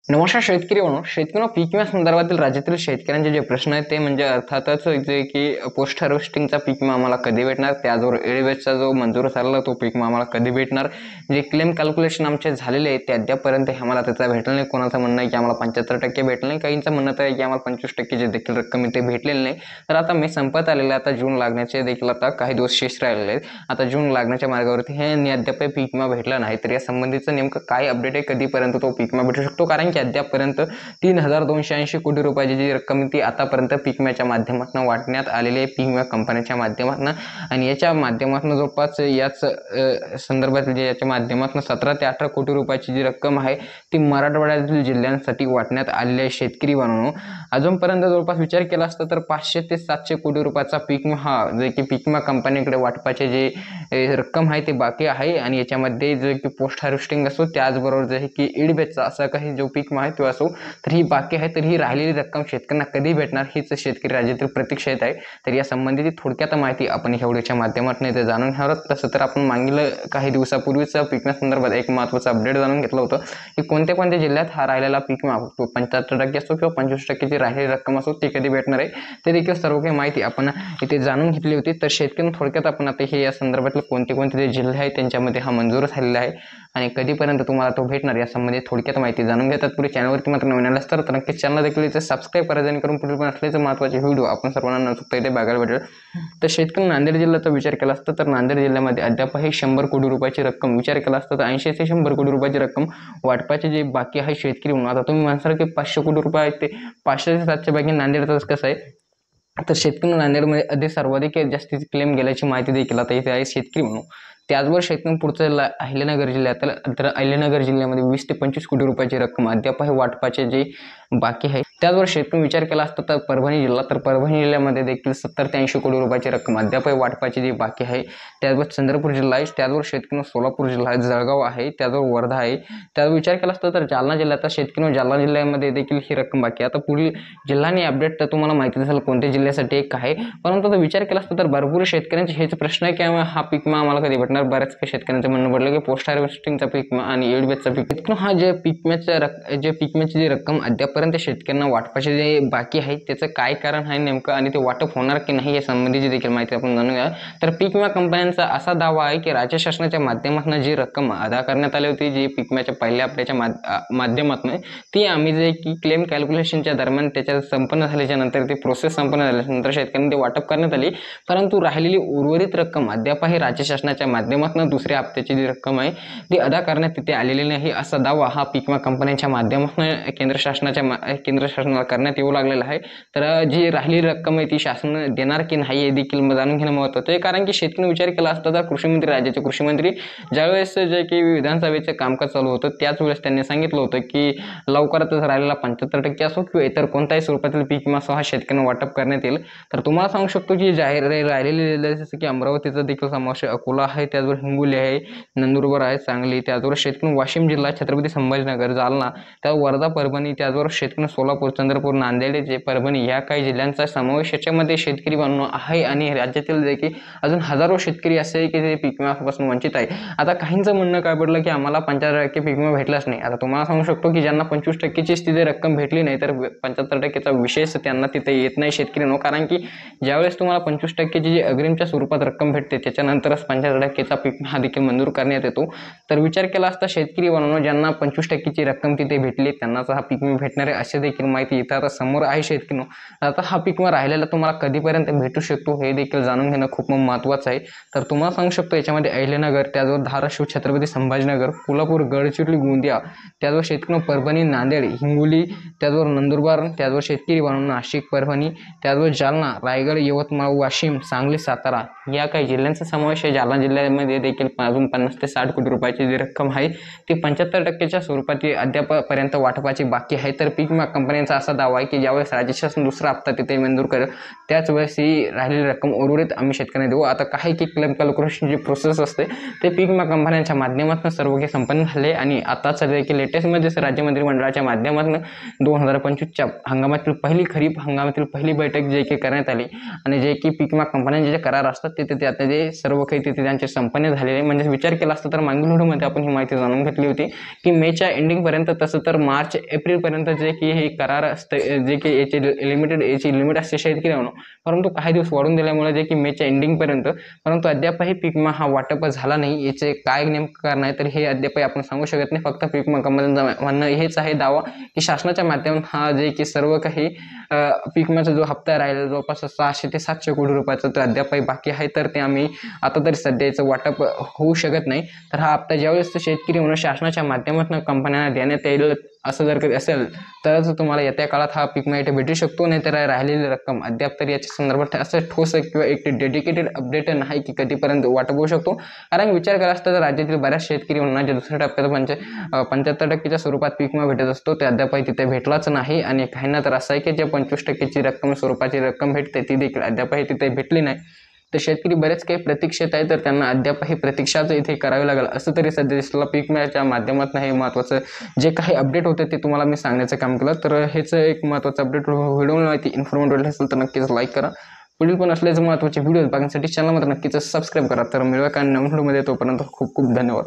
नमस्कार शेतकरी शेतकरी पीक विमा संदर्भातील राज्यातील शेतकऱ्यांचे जे प्रश्न आहेत ते म्हणजे अर्थातच जे की पोस्ट हार्वेस्टिंगचा पीक विमा आम्हाला कधी भेटणार, त्याचबरोबर एडवेजचा जो मंजूर झालेला तो पीक विमा आम्हाला कधी भेटणार, जे क्लेम कॅल्क्युलेशन आमचे झालेले आहेत ते अद्यापर्यंत आम्हाला त्याचा भेटला नाही. कोणाचं म्हणणं आहे की आम्हाला 75% भेटलं नाही, काहींचं म्हणणं तर आहे की आम्हाला 25% जे देखील रक्कम ते भेटलेली नाही. तर आता मे संपत आलेले, आता जून लागण्याचे देखील आता काही दिवस शेष राहिलेले आहेत. आता जून लागण्याच्या मार्गावरती हे अद्याप पीक विमा भेटला नाही. तर या संबंधीचं नेमकं काय अपडेट आहे, कधीपर्यंत तो पीक विमा भेटू शकतो, कारण की अद्यापर्यंत 3,280 कोटी रुपयाची जी रक्कम ती आतापर्यंत पीक विम्याच्या माध्यमातून वाटण्यात आलेली आहे, पीक विमा कंपन्यांच्या माध्यमातून. आणि याच्या माध्यमातून जवळपास याच संदर्भात जे याच्या माध्यमातून 17 ते 18 कोटी रुपयाची जी रक्कम आहे ती मराठवाड्यातील जिल्ह्यांसाठी वाटण्यात आलेली आहे. शेतकरी बांधवांनो, अजूनपर्यंत जवळपास विचार केला असता तर 500 ते 700 कोटी रुपयाचा पीक विमा जे की पीक विमा कंपनीकडे वाटपाचे जे रक्कम आहे ते बाकी आहे. आणि याच्यामध्ये जे की पोस्ट हार्वेस्टिंग असो, त्याचबरोबर जे की ईड बेचचा असा काही जो पीक विमा आहे तो असो, तर ही बाकी आहे. तर ही राहिलेली रक्कम शेतकऱ्यांना कधी भेटणार हीच शेतकरी राज्यातील प्रतीक्षेत आहे. तर या संबंधित थोडक्यात माहिती आपण ह्या व्हिडिओच्या माध्यमातून ते जाणून घेणार आहोत. तसं तर आपण मागील काही दिवसापूर्वीच पीक विमा संदर्भात एक महत्त्वाचं अपडेट जाणून घेतलं होतं की कोणत्या कोणत्या जिल्ह्यात हा राहिलेला पीक विमा 75% असो किंवा 25%ची राहिलेली रक्कम असो ते कधी भेटणार आहे, ते देखील सर्व काही माहिती आपण इथे जाणून घेतली होती. तर शेतकऱ्यांना थोडक्यात आपण आता हे या संदर्भातले कोणते कोणते जे जिल्हे आहेत त्यांच्यामध्ये हा मंजूर झालेला आहे आणि कधीपर्यंत तुम्हाला तो भेटणार या संबंधित थोडक्यात माहिती जाणून घेतात. पुढे चॅनलवरती मात्र नवीन आलास तर नक्कीच चॅनल देखील इथे सबस्क्राईब करा, जेणेकरून पुढील पण असल्याचे महत्त्वाचे व्हिडिओ आपण सर्वांना न चुकता इथे बघायला भेटेल. तर शेतकरी नांदेड जिल्ह्याचा विचार केला असता तर नांदेड जिल्ह्यामध्ये अद्याप हे 100 कोटी रुपयाची रक्कम विचार केला असता तर 80 ते 100 कोटी रुपयाची रक्कम वाटपाचे जे बाकी आहे शेतकरी म्हणून. आता तुम्ही म्हणसाल की 500 कोटी रुपये आहेत, ते 500 ते 700 पैकी नांदेडच कसं आहे, तर शेतकरी नांदेडमध्ये अधिक सर्वाधिक जास्तीची क्लेम गेल्याची माहिती देखील आता इथे आहे शेतकरी म्हणून. त्याचबरोबर शेतकरी पुढचं अहिल्यानगर जिल्ह्यात, तर अहिल्यानगर जिल्ह्यामध्ये 20 ते 25 कोटी रुपयाची रक्कम अद्याप हे वाटपाचे जे बाकी आहे. त्याचबरोबर शेतकरी विचार केला असता तर परभणी जिल्हा, तर परभणी जिल्ह्यामध्ये देखील 70 ते 80 कोटी रुपयाची रक्कम अद्याप वाटपाची जी बाकी आहे. त्याचबरोबर चंद्रपूर जिल्हा आहे, त्याचबरोबर शेतकरी सोलापूर जिल्हा आहे, जळगाव आहे, त्याचबरोबर वर्धा आहे. त्याचा विचार केला असता तर जालना जिल्ह्याचा शेतकरी जालना जिल्ह्यामध्ये देखील ही रक्कम बाकी आहे. आता पुढील जिल्ह्याने अपडेट तर तुम्हाला माहिती असेल कोणत्या जिल्ह्यासाठी काय, परंतु आता विचार केला असता तर भरपूर शेतकऱ्यांचे हेच प्रश्न आहे की हा पीक विमा आम्हाला कधी भेटणार. बऱ्याच काही शेतकऱ्यांचं म्हणणं पडलं की पोस्ट हार्वेस्टिंगचा पीक विमा आणि एडवेजचा पीक विमा, हा जे पीक विम्याची जी रक्कम अद्यापर्यंत शेतकऱ्यांना वाटपाचे जे बाकी आहे त्याचं काय कारण आहे नेमकं आणि ते वाटप होणार की नाही या संबंधीची देखील माहिती आपण जाणून घ्या. तर पीक विमा कंपन्यांचा असा दावा आहे की राज्य शासनाच्या माध्यमातून जी रक्कम अदा करण्यात आली होती जी पीक विम्याच्या पहिल्या हप्त्याच्या माध्यमातून, ती आम्ही जे की क्लेम कॅल्क्युलेशनच्या दरम्यान त्याच्या संपन्न झाल्याच्या नंतर ती प्रोसेस संपन्न झाल्यानंतर शेतकऱ्यांना ते वाटप करण्यात आली. परंतु राहिलेली उर्वरित रक्कम अद्याप हे राज्य शासनाच्या माध्यमातून दुसऱ्या हप्त्याची जी रक्कम आहे ती अदा करण्यात तिथे आलेली नाही, असा दावा हा पीक विमा कंपन्यांच्या माध्यमातून केंद्र शासनाला करण्यात येऊ लागलेला आहे. तर जी राहिलेली रक्कम आहे ती शासन देणार की नाही हे देखील जाणून घेणं महत्त्वाचं आहे, कारण की शेतकरी विचार केला असता तर राज्याचे कृषी मंत्री ज्यावेळेस जे की विधानसभेचं कामकाज चालू होतं त्याच वेळेस त्यांनी सांगितलं होतं की लवकरातच राहिलेला 75% असो किंवा इतर कोणत्याही स्वरूपातील पीक विमा हा शेतकऱ्यांना वाटप करण्यात येईल. तर तुम्हाला सांगू शकतो की जाहीर राहिलेले जिल्हे जसं की अमरावतीचा देखील समावेश, अकोला आहे, त्याचबरोबर हिंगोली आहे, नंदुरबार आहे, सांगली, त्याचबरोबर शेतकरी वाशिम जिल्हा, छत्रपती संभाजीनगर, जालना, त्या वर्धा, परभणी, त्याचबरोबर शेतकरी सोलापूर, चंद्रपूर, नांदेड, जे परभणी या काही जिल्ह्यांचा समावेश याच्यामध्ये शेतकरी बांधव आहे. आणि राज्यातील जे की अजून हजारो शेतकरी असे की जे पीक विम्यापासून वंचित आहे. आता काहींचं म्हणणं काय पडलं की आम्हाला 75% पीक विमा भेटलाच नाही. आता तुम्हाला सांगू शकतो की ज्यांना 25%चीच तिथे रक्कम भेटली नाही तर 75%चा विशेष त्यांना तिथे येत नाही शेतकऱ्यांनो, कारण की ज्यावेळेस तुम्हाला 25%ची जी अग्रिमच्या स्वरूपात रक्कम भेटते त्याच्यानंतरच 75%चा पीक विमा देखील मंजूर करण्यात येतो. तर विचार केला असता शेतकरी बांधवांनो, ज्यांना 25%ची रक्कम तिथे भेटली त्यांनाच हा पीक विमा भेटणार आहे असे देखील माहिती इथं आता समोर आहे शेतकऱ्यांनो. आता हा पीक विमा राहिलेला तुम्हाला कधीपर्यंत भेटू शकतो हे देखील जाणून घेणं खूप महत्त्वाचं आहे. तर तुम्हाला सांगू शकतो याच्यामध्ये अहिल्यानगर, त्याचबरोबर धाराशिव, छत्रपती संभाजीनगर, कोल्हापूर, गडचिरोली, गोंदिया, त्याचबरोबर शेतकरी परभणी, नांदेड, हिंगोली, त्याचबरोबर नंदुरबार, त्याचबरोबर शेतकरी बांधवांनो नाशिक, परभणी, त्याचबरोबर जालना, रायगड, यवतमाळ, वाशिम, सांगली, सातारा या काही जिल्ह्यांचा समावेश आहे. जालना जिल्ह्यामध्ये देखील अजून 50 ते 60 कोटी रुपयाची जी रक्कम आहे ती 75%च्या स्वरूपात अद्यापपर्यंत वाटपाची बाकी आहे. तर पीक विमा कंपन्यांचा असा दावा आहे की ज्यावेळेस राज्य शासन दुसरा हप्ता तिथे मंजूर करेल त्याच वेळेस ही राहिलेली रक्कम उर्वरित आम्ही शेतकऱ्यांना देऊ। आता काय की क्लेम कॅल्क्युलेशनची प्रोसेस असते ते पीक विमा कंपन्यांच्या माध्यमातून सर्व काही संपन्न झाले आणि आता सध्या की लेटेस्टमध्ये राज्य मंत्रिमंडळाच्या माध्यमातून 2025च्या हंगामातील पहिली खरीप हंगामातील पहिली बैठक जे की करण्यात आली आणि जे की पीक विमा कंपन्यांचे जे करार असतात ते आता जे सर्व काही तिथे त्यांचे संपन्न झालेले म्हणजे विचार केला असता तर मागील व्हिडिओमध्ये आपण ही माहिती जाणून घेतली होती की मेच्या एंडिंग पर्यंत तसं तर मार्च एप्रिल पर्यंत जे की हे करार असते जे की याची लिमिट असते शेतकरी म्हणून परंतु काही दिवस वाढून दिल्यामुळे जे की मेच्या एंडिंग पर्यंत परंतु अद्यापही पीक विमा हा वाटप झाला नाही। याचे काय नेमकं कारण आहे तर हे अद्यापही आपण सांगू शकत नाही। फक्त पीक विमा कंपन्यांचं म्हणणं हेच आहे दावा की शासनाच्या माध्यमातून हा जे की सर्व काही पीक विम्याचा जो हप्ता राहिला जवळपास 600 ते 700 कोटी रुपयाचा तर अद्यापही बाकी आहे तर ते आम्ही आता तरी सध्या याचं वाटप होऊ शकत नाही। तर हा हप्ता ज्यावेळेस शेतकरी म्हणून शासनाच्या माध्यमातून कंपन्यांना देण्यात येईल असं जर काही असेल तरच तुम्हाला येत्या काळात हा पीक विमा इथे भेटू शकतो नाही तर राहिलेली रक्कम अद्याप तरी याच्या संदर्भात असं ठोस किंवा एक डेडिकेटेड अपडेट नाही की कधीपर्यंत वाटप होऊ शकतो। कारण विचार केला असता तर राज्यातील बऱ्याच शेतकरी म्हणून दुसऱ्या टप्प्यात 75% स्वरूपात पीक विमा भेटत असतो ते अद्यापही तिथे भेटलाच नाही आणि काहींना तर असं आहे की जे 25% रक्कम स्वरूपाची रक्कम भेटते ती देखील अद्यापही तिथे भेटली नाही। तर शेतकरी बरेच काही प्रतीक्षेत आहे तर त्यांना अद्यापही प्रतीक्षाच इथे करावी लागेल असं तरी सध्या दिसलं। पीक विम्याच्या माध्यमातून हे महत्त्वाचं जे काही अपडेट होते ते तुम्हाला मी सांगण्याचं काम केलं तर हेच एक महत्त्वाचं अपडेट व्हिडिओ माहिती इन्फॉर्मेटिव्ह असेल तर नक्कीच लाईक करा। पुढील पण असलेच महत्त्वाचे व्हिडिओ बघण्यासाठी चॅनल मात्र नक्कीच सबस्क्राईब करा। तर मिळवा का नवीन व्हिडिओमध्ये तोपर्यंत खूप खूप धन्यवाद।